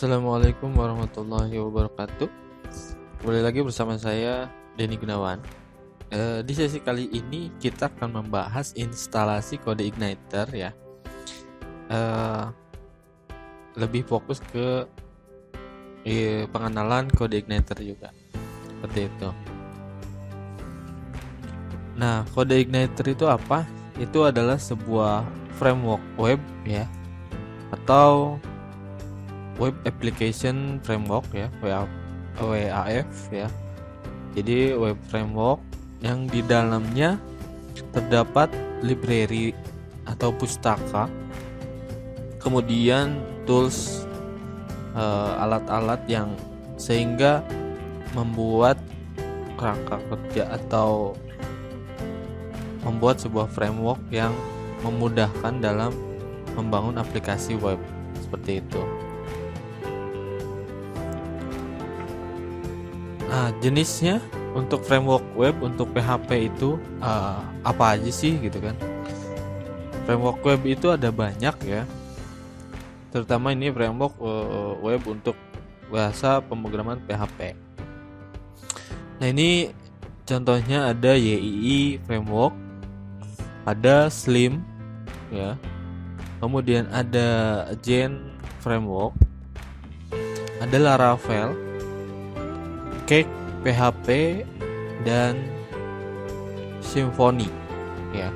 Assalamualaikum warahmatullahi wabarakatuh. Kembali lagi bersama saya Denny Gunawan. Di sesi kali ini kita akan membahas instalasi kode igniter ya. Eh, Lebih fokus ke pengenalan kode igniter juga. Seperti itu. Nah, kode igniter itu apa? Itu adalah sebuah framework web ya, atau Web Application Framework ya, WAF ya. Jadi web framework yang di dalamnya terdapat library atau pustaka, kemudian tools, alat-alat yang sehingga membuat kerangka kerja atau membuat sebuah framework yang memudahkan dalam membangun aplikasi web seperti itu. Nah, jenisnya untuk framework web untuk PHP itu apa aja sih gitu kan? Framework web itu ada banyak ya. Terutama ini framework web untuk bahasa pemrograman PHP. Nah, ini contohnya ada YII framework, ada Slim ya. Kemudian ada Gen framework, ada Laravel, Cake PHP, dan Symfony ya.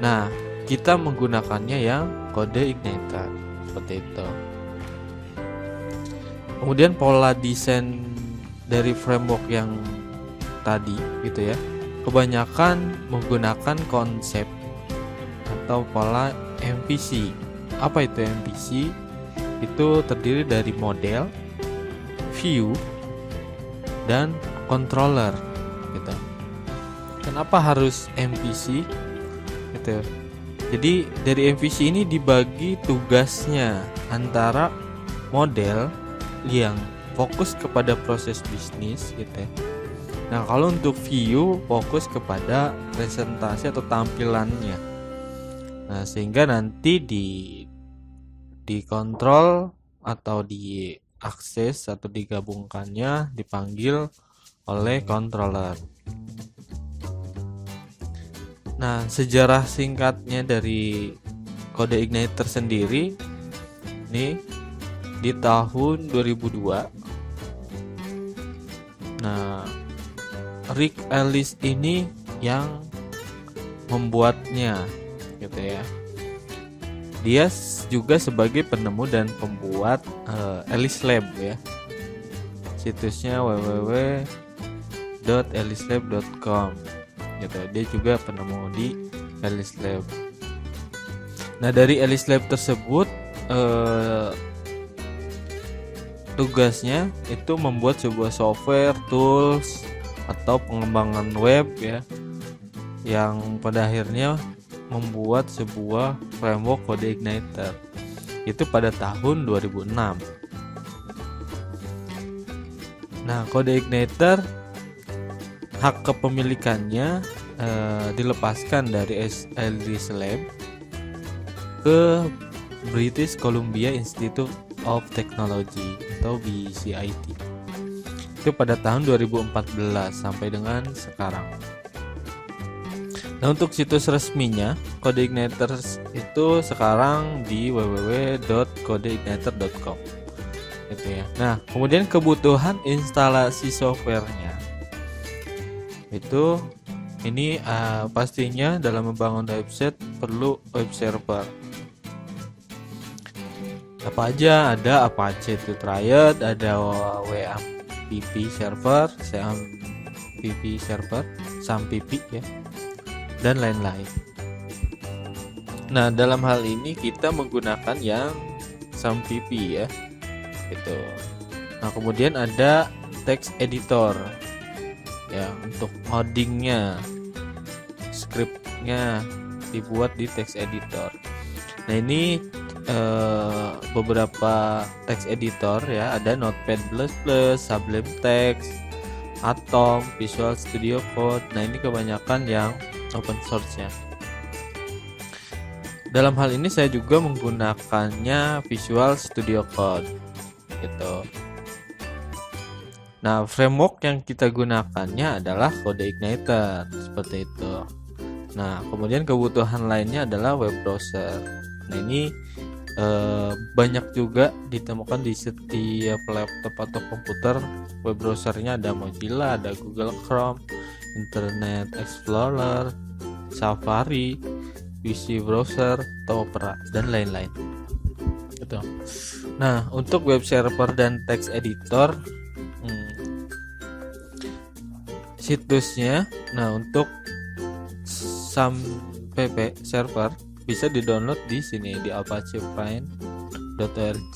Nah, kita menggunakannya yang kode igniter seperti itu. Kemudian pola desain dari framework yang tadi gitu ya, kebanyakan menggunakan konsep atau pola MVC. Apa itu MVC? Itu terdiri dari model, view, dan controller gitu. Kenapa harus MVC gitu? Jadi dari MVC ini dibagi tugasnya antara model yang fokus kepada proses bisnis gitu. Nah, kalau untuk view fokus kepada presentasi atau tampilannya. Nah, sehingga nanti dikontrol atau diakses atau digabungkannya dipanggil oleh controller. Nah, sejarah singkatnya dari kode igniter sendiri nih di tahun 2002. Nah, Rick Ellis ini yang membuatnya gitu ya. Dia juga sebagai penemu dan pembuat Ellis Lab ya. Situsnya www.ellislab.com gitu. Dia juga penemu di Ellis Lab. Nah, dari Ellis Lab tersebut tugasnya itu membuat sebuah software, tools, atau pengembangan web ya, yang pada akhirnya membuat sebuah framework kode igniter itu pada tahun 2006. Nah, kode igniter hak kepemilikannya dilepaskan dari Ellis Lab ke British Columbia Institute of Technology atau BCIT. Itu pada tahun 2014 sampai dengan sekarang. Nah, untuk situs resminya kode igniter itu sekarang di www.codeigniter.com gitu ya. Nah, kemudian kebutuhan instalasi softwarenya itu ini pastinya dalam membangun website perlu web server. Apa aja? Ada Apache Triad, ada WAMPP server, SAMPP server, SAMPP ya, dan lain-lain. Nah, dalam hal ini kita menggunakan yang SAMPP ya gitu. Nah, kemudian ada text editor ya, untuk codingnya, scriptnya dibuat di text editor. Nah, ini beberapa text editor ya, ada Notepad++, Sublime Text, Atom, Visual Studio Code. Nah, ini kebanyakan yang open source ya. Dalam hal ini saya juga menggunakannya Visual Studio Code gitu. Nah, framework yang kita gunakannya adalah CodeIgniter seperti itu. Nah, kemudian kebutuhan lainnya adalah web browser. Nah, ini banyak juga ditemukan di setiap laptop atau komputer. Web browsernya ada Mozilla, ada Google Chrome, Internet Explorer, Safari, PC browser, atau Opera, dan lain-lain gitu. Nah, untuk web server dan text editor, situsnya, nah untuk SAMPP server bisa di-download di sini di apacheprime.org.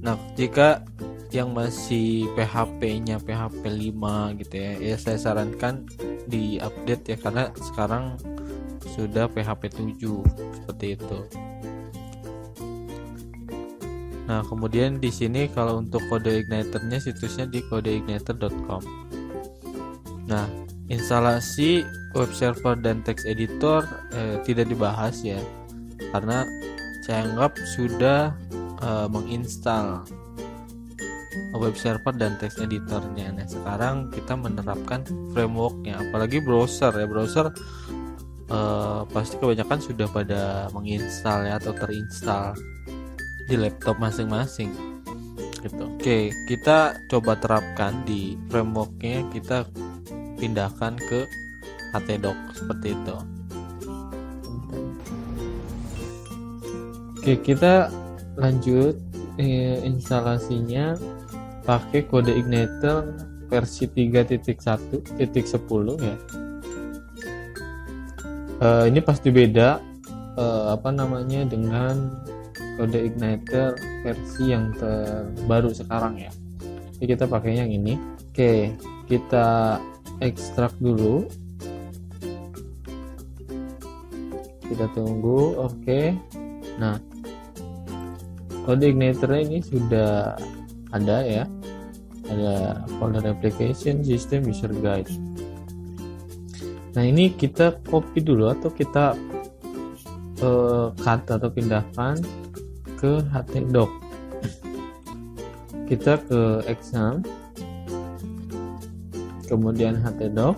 Nah, jika yang masih PHP-nya PHP 5 gitu ya, saya sarankan di update ya, karena sekarang sudah PHP 7 seperti itu. Nah, kemudian di sini kalau untuk CodeIgniter-nya situsnya di codeigniter.com. Nah, instalasi web server dan text editor tidak dibahas ya, karena saya anggap sudah menginstal web server dan text editornya. Nah, sekarang kita menerapkan frameworknya, apalagi browser ya, browser pasti kebanyakan sudah pada menginstal ya, atau terinstall di laptop masing-masing gitu. Oke, kita coba terapkan di frameworknya, kita pindahkan ke htdoc seperti itu. Oke, kita lanjut instalasinya pakai CodeIgniter versi 3.1.10 ya. Ini pasti beda dengan CodeIgniter versi yang terbaru sekarang ya. Jadi kita pakainya yang ini. Oke, kita ekstrak dulu. Kita tunggu. Oke. Nah, CodeIgniter ini sudah ada ya. Ada folder application, system, user guide. Nah, ini kita copy dulu atau kita cut atau pindahkan ke htdoc. Kita ke exam, kemudian htdoc,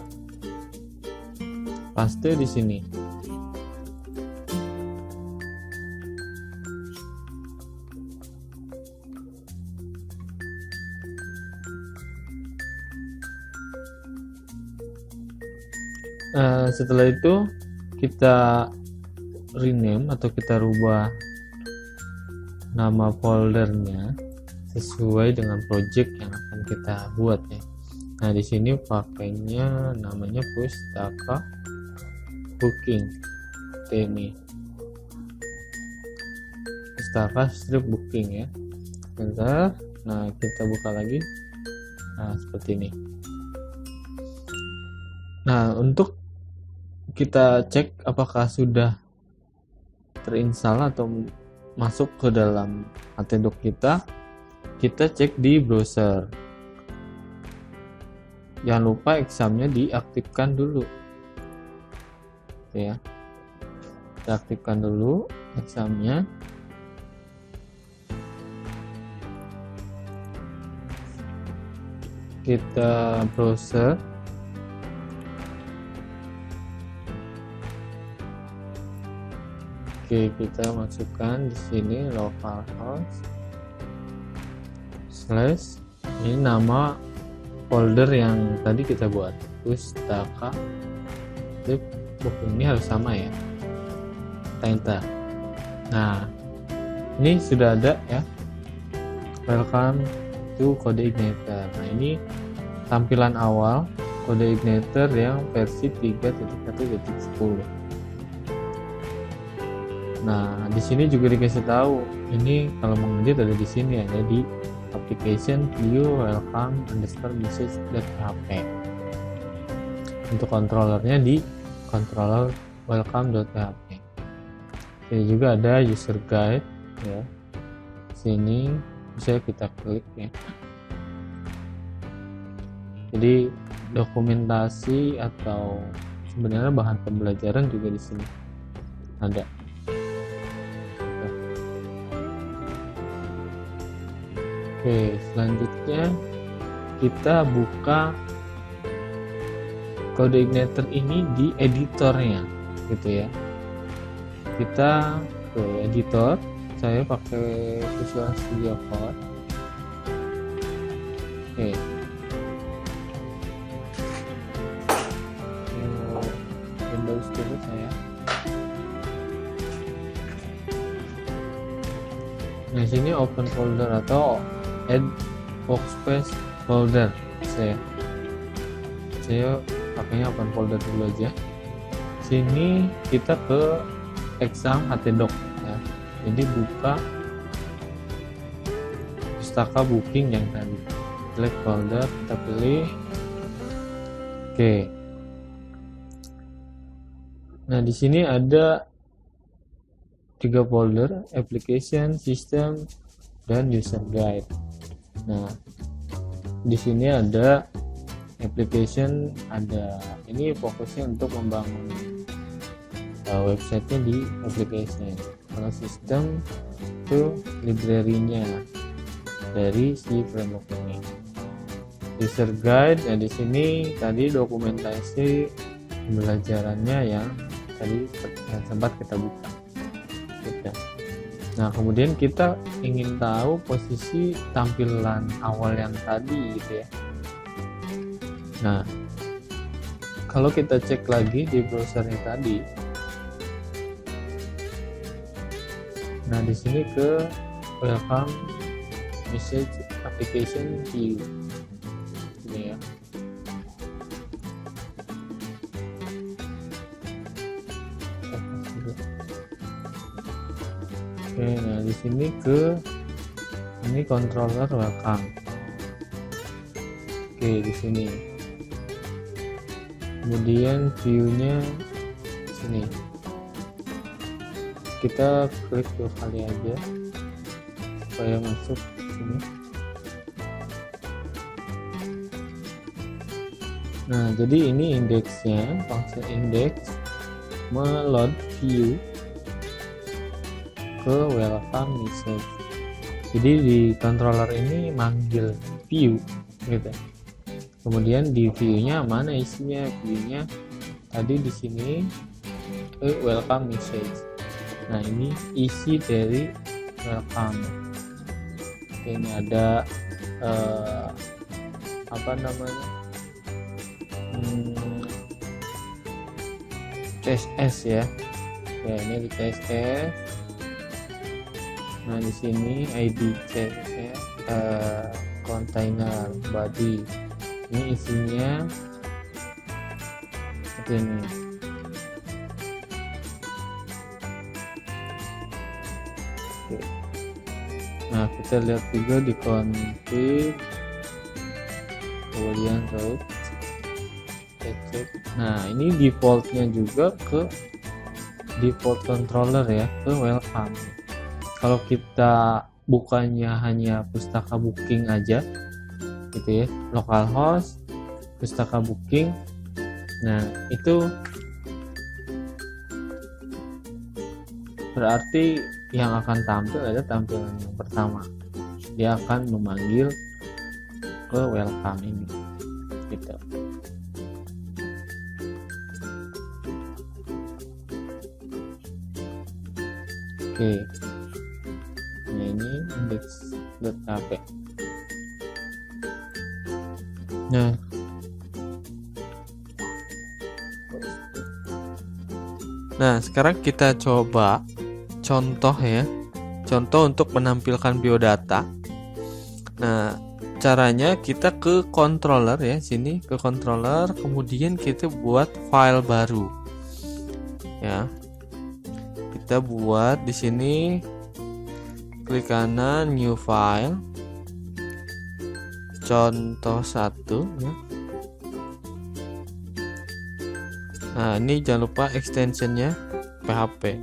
paste di sini. Setelah itu kita rename atau kita rubah nama foldernya sesuai dengan project yang akan kita buat ya. Nah, di sini pakainya namanya Pustaka Booking. Ini Pustaka Strip Booking ya. Bentar. Nah, kita buka lagi. Nah, seperti ini. Nah, untuk kita cek apakah sudah terinstall atau masuk ke dalam htdoc kita cek di browser. Jangan lupa examnya diaktifkan dulu. Oke ya. Kita aktifkan dulu examnya. Kita browser. Oke, kita masukkan di sini localhost / ini nama folder yang tadi kita buat, Pustaka Strip Booking. Ini harus sama ya, enter. Nah, ini sudah ada ya, welcome to CodeIgniter. Nah, ini tampilan awal CodeIgniter yang versi 3.1.10. Nah, di sini juga dikasih tahu, ini kalau mau ngedit ada di sini ya, di application view welcome _message.php. Untuk controllernya di controller welcome.php. Jadi juga ada user guide ya. Sini bisa kita klik ya. Jadi dokumentasi atau sebenarnya bahan pembelajaran juga di sini ada. Oke, selanjutnya kita buka kode igniter ini di editornya gitu ya. Kita ke editor, saya pakai Visual Studio Code. Oke, Windows dulu saya. Nah, sini open folder atau add workspace folder. Saya pakainya open folder dulu aja. Sini kita ke exam htdoc ya. Jadi buka pustaka booking yang tadi. Klik folder, kita pilih. Oke. Nah, di sini ada 3 folder, application, system, dan user guide. Nah, di sini ada application, ada ini fokusnya untuk membangun websitenya di application. Kalau system itu library-nya dari si framework ini. User guide, ya di sini tadi dokumentasi pembelajarannya yang tadi yang sempat kita buka. Gitu. Nah, kemudian kita ingin tahu posisi tampilan awal yang tadi gitu ya. Nah, kalau kita cek lagi di browsernya tadi, nah di sini ke welcome message application view ini ya. Oke, nah di sini ke ini controller welcome. Oke, di sini. Kemudian view-nya di sini. Kita klik 2 kali aja supaya masuk ke sini. Nah, jadi ini indeksnya, function index meload view ke welcome message. Jadi di controller ini manggil view gitu. Kemudian di view-nya mana isinya? View-nya tadi di sini welcome message. Nah, ini isi dari welcome. Oke, ini ada apa namanya? CSS ya. Ya, ini di CSS. Nah, di sini ID CSS container body. Ini isinya seperti ini. Oke. Nah, kita lihat juga di config, kemudian route. Cek. Nah, ini defaultnya juga ke default controller ya, ke welcome. Kalau kita bukanya hanya pustaka booking aja gitu ya, localhost pustaka booking, nah itu berarti yang akan tampil ada tampilan yang pertama, dia akan memanggil ke welcome ini gitu. Oke, nah ini index.php. Nah, sekarang kita coba contoh ya, contoh untuk menampilkan biodata. Nah, caranya kita ke controller ya, sini ke controller, kemudian kita buat file baru ya. Kita buat di sini, klik kanan new file, contoh 1 ya. Nah, ini jangan lupa extensionnya PHP.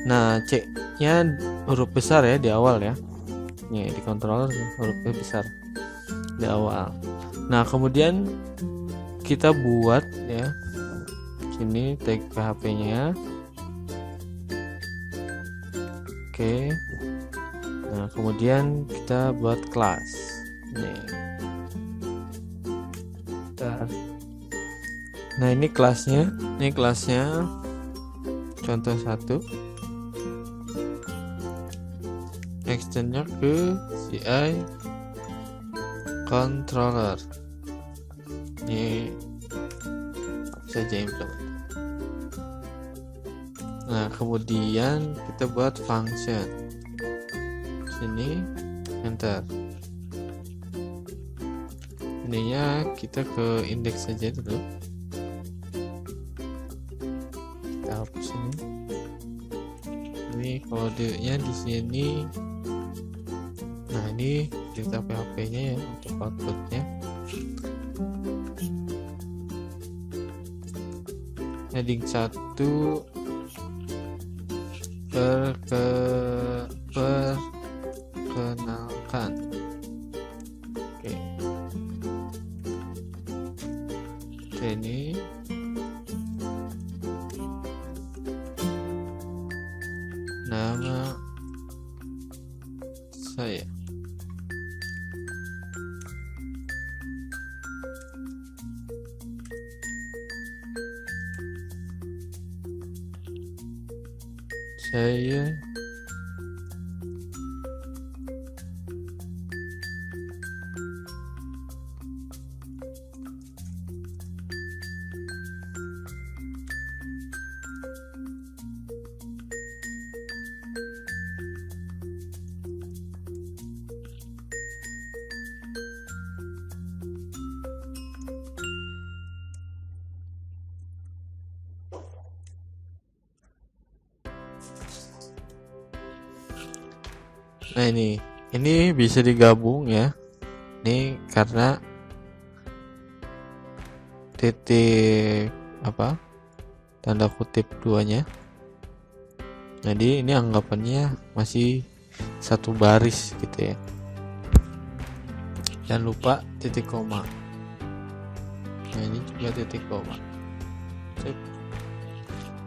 Nah, C-nya huruf besar ya di awal ya. Nih, di controller huruf besar di awal. Nah, kemudian kita buat ya, sini tag PHP-nya. Oke. Nah, kemudian kita buat kelas. Nih. Bentar. Nah, ini kelasnya. Ini kelasnya contoh 1. Extendnya ke CI controller. Ini saja implement. Nah, kemudian kita buat function. Sini enter. Ininya kita ke index saja dulu. Kita hapus ini. Ini kodenya di sini. Nah, ini cerita PHP-nya ya untuk outputnya. Heading 1 perkenalkan. Oke. Ini nama saya. Saya Nah, ini bisa digabung ya. Ini karena titik tanda kutip 2-nya. Jadi ini anggapannya masih satu baris gitu ya. Jangan lupa titik koma. Nah, ini juga titik koma.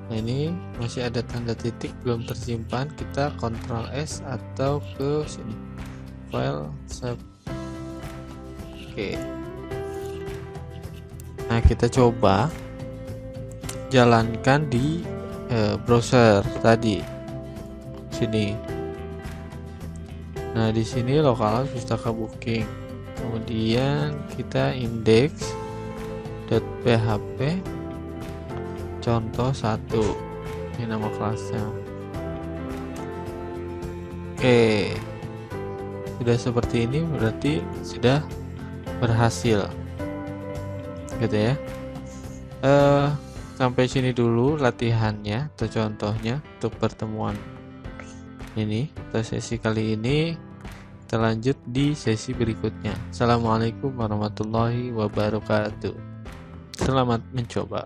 Nah, ini masih ada tanda titik belum tersimpan, kita Ctrl S atau ke sini file save. Oke. Nah, kita coba jalankan di browser tadi sini. Nah, di sini localhost pustaka booking, kemudian kita index.php contoh 1, ini nama kelasnya. Oke, sudah seperti ini berarti sudah berhasil gitu ya. Sampai sini dulu latihannya atau contohnya untuk pertemuan ini atau sesi kali ini. Kita lanjut di sesi berikutnya. Assalamualaikum warahmatullahi wabarakatuh. Selamat mencoba.